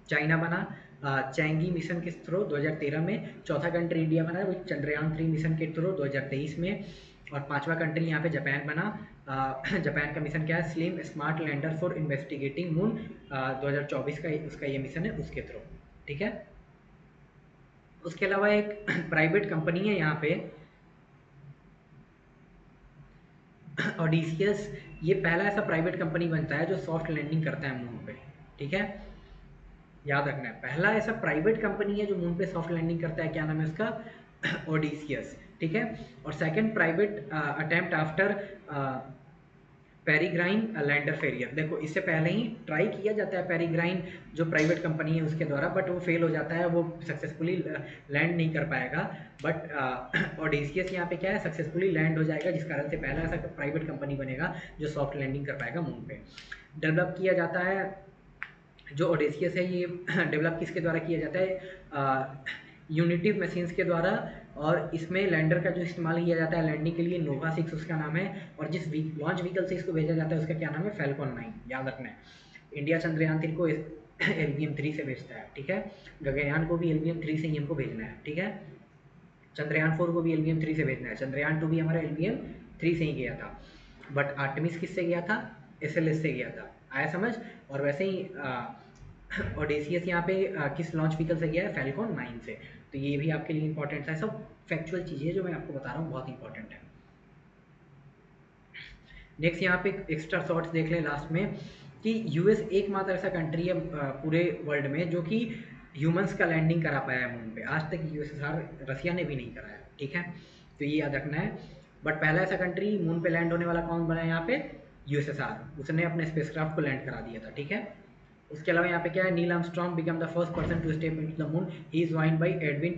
चाइना बना चैंगी मिशन के थ्रू 2013 में। चौथा कंट्री इंडिया बना वो चंद्रयान 3 मिशन के थ्रू 2023 में। और पांचवा कंट्री यहाँ पे जापान बना। जापान का मिशन क्या है? Slim smart lander for investigating moon, 2024 का उसका ये मिशन है, उसके थ्रू। ठीक है। उसके अलावा एक प्राइवेट कंपनी है यहाँ पे ऑडिसियस। ये पहला ऐसा प्राइवेट कंपनी बनता है जो सॉफ्ट लैंडिंग करता है मून पे। ठीक है, याद रखना है, पहला ऐसा प्राइवेट कंपनी है जो मून पे सॉफ्ट लैंडिंग करता है। क्या नाम है उसका? ओडिसियस। ठीक है। और second private attempt after Peregrine lander failure. देखो इससे पहले ही ट्राई किया जाता है पेरिग्राइन जो प्राइवेट कंपनी है उसके द्वारा, बट वो फेल हो जाता है, वो सक्सेसफुली लैंड नहीं कर पाएगा। बट ओडिसियस यहाँ पे क्या है? सक्सेसफुली लैंड हो जाएगा, जिस कारण से पहला ऐसा प्राइवेट कंपनी बनेगा जो सॉफ्ट लैंडिंग कर पाएगा मून पे। डेवलप किया जाता है जो ओडेसियस है, ये डेवलप किसके द्वारा किया जाता है? यूनिटिव मशीन्स के द्वारा। और इसमें लैंडर का जो इस्तेमाल किया जाता है लैंडिंग के लिए, नोवा 6 उसका नाम है। और जिस लॉन्च व्हीकल से इसको भेजा जाता है उसका क्या नाम है? फैल्कॉन 9। याद रखना है। इंडिया चंद्रयान 3 को LVM 3 से भेजता है। ठीक है। गगनयान को भी LVM 3 से ही हमको भेजना है। ठीक है। चंद्रयान 4 को भी LVM 3 से भेजना है। चंद्रयान 2 भी हमारा LVM 3 से ही गया था। बट आर्टेमिस किससे गया था? SLS से गया था। आया समझ। और वैसे ही ओडेसियस यहाँ पे किस लॉन्च व्हीकल से गया है? फैल्कॉन 9 से। तो ये भी आपके लिए इंपॉर्टेंट है। सब फैक्चुअल चीज़ें जो मैं आपको बता रहा हूँ बहुत इंपॉर्टेंट है। नेक्स्ट यहाँ पे एक्स्ट्रा शॉर्ट्स देख लें लास्ट में कि यूएस एकमात्र ऐसा कंट्री है पूरे वर्ल्ड में जो कि ह्यूमंस का लैंडिंग करा पाया है मून पे। आज तक यूएसएसआर, रसिया ने भी नहीं कराया। ठीक है, तो ये याद रखना है। बट पहला ऐसा कंट्री मून पे लैंड होने वाला कौन बना है यहाँ पे? यूएसएसआर। उसने अपने स्पेसक्राफ्ट को लैंड करा दिया था। ठीक है। उसके अलावा यहाँ पे क्या है? Neil Armstrong become the first person to step into the moon. He is joined by Edwin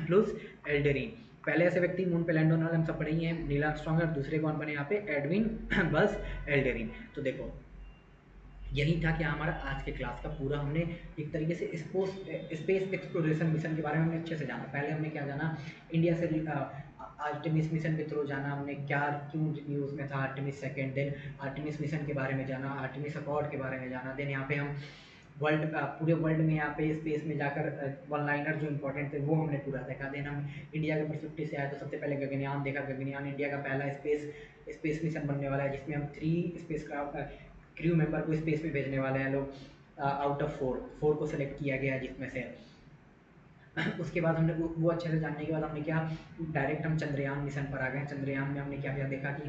Buzz Aldrin. पहले ऐसे व्यक्ति मून पे लैंड होने वाले हम सब पढ़े ही हैं, नील आर्मस्ट्रॉन्ग है। और दूसरे कौन बने यहाँ पे? एडविन बस एल्डेरिन। तो देखो यही था कि हमारा आज के क्लास का पूरा, हमने एक तरीके से स्पेस एक्सप्लोरेशन मिशन के बारे में हमने अच्छे से जाना। पहले हमने क्या जाना? इंडिया से आर्टेमिस मिशन के थ्रू जाना हमने, क्या क्यों न्यूज़ में था Artemis second. Then Artemis mission के बारे में जाना, आर्टेमिस अकॉर्ड के बारे में जाना। देन यहाँ पे हम पूरे वर्ल्ड में यहाँ पे स्पेस में जाकर वन लाइनर जो इंपॉर्टेंट थे वो हमने पूरा देखा। देन हम इंडिया के परस्पेक्टिव से आए तो सबसे पहले गगनयान देखा। गगनयान इंडिया का पहला स्पेस मिशन बनने वाला है, जिसमें हम 3 स्पेस क्रू मेंबर को स्पेस में भेजने वाले हैं लोग। आउट ऑफ 4 को सेलेक्ट किया गया है जिसमें से उसके बाद हमने वो अच्छे से जानने के बाद हमने क्या, डायरेक्ट हम चंद्रयान मिशन पर आ गए। चंद्रयान में हमने क्या क्या देखा कि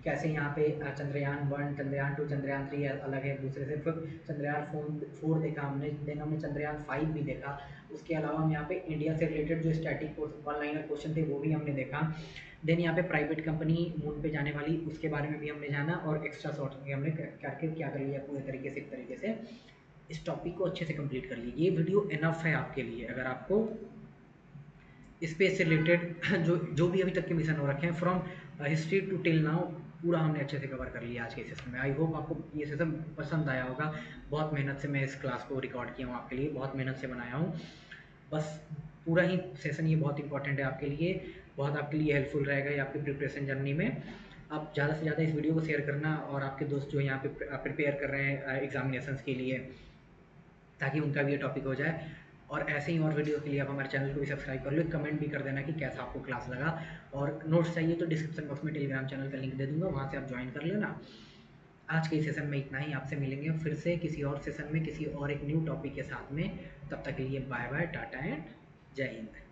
कैसे यहाँ पे चंद्रयान 1, चंद्रयान 2, चंद्रयान 3 अलग है एक दूसरे से। फिर चंद्रयान 4 देखा हमने, देन हमने चंद्रयान 5 भी देखा। उसके अलावा हम यहाँ पे इंडिया से रिलेटेड जो स्टैटिक वन लाइनर क्वेश्चन थे वो भी हमने देखा। देन यहाँ पे प्राइवेट कंपनी मून पे जाने वाली, उसके बारे में भी हमने जाना, और एक्स्ट्रा शॉर्ट में हमने करके क्या कर लिया पूरे तरीके से, एक तरीके से इस टॉपिक को अच्छे से कंप्लीट कर लिया। ये वीडियो इनफ है आपके लिए, अगर आपको स्पेस से रिलेटेड जो जो भी अभी तक के मिशन हो रखे हैं from history to till now, पूरा हमने अच्छे से कवर कर लिया आज के सेशन में। आई होप आपको ये सेशन पसंद आया होगा। बहुत मेहनत से मैं इस क्लास को रिकॉर्ड किया हूँ आपके लिए, बहुत मेहनत से बनाया हूँ। बस पूरा ही सेशन ये बहुत इंपॉर्टेंट है आपके लिए, बहुत आपके लिए हेल्पफुल रहेगा ये आपकी प्रिपरेशन जर्नी में। आप ज़्यादा से ज़्यादा इस वीडियो को शेयर करना, और आपके दोस्त जो यहाँ पे प्रिपेयर कर रहे हैं एग्जामिनेशंस के लिए, ताकि उनका भी ये टॉपिक हो जाए। और ऐसे ही और वीडियो के लिए आप हमारे चैनल को भी सब्सक्राइब कर लो, कमेंट भी कर देना कि कैसा आपको क्लास लगा। और नोट्स चाहिए तो डिस्क्रिप्शन बॉक्स में टेलीग्राम चैनल का लिंक दे दूंगा, वहाँ से आप ज्वाइन कर लेना। आज के सेशन में इतना ही, आपसे मिलेंगे फिर से किसी और सेशन में किसी और एक न्यू टॉपिक के साथ में। तब तक के लिए बाय बाय, टाटा एंड जय हिंद।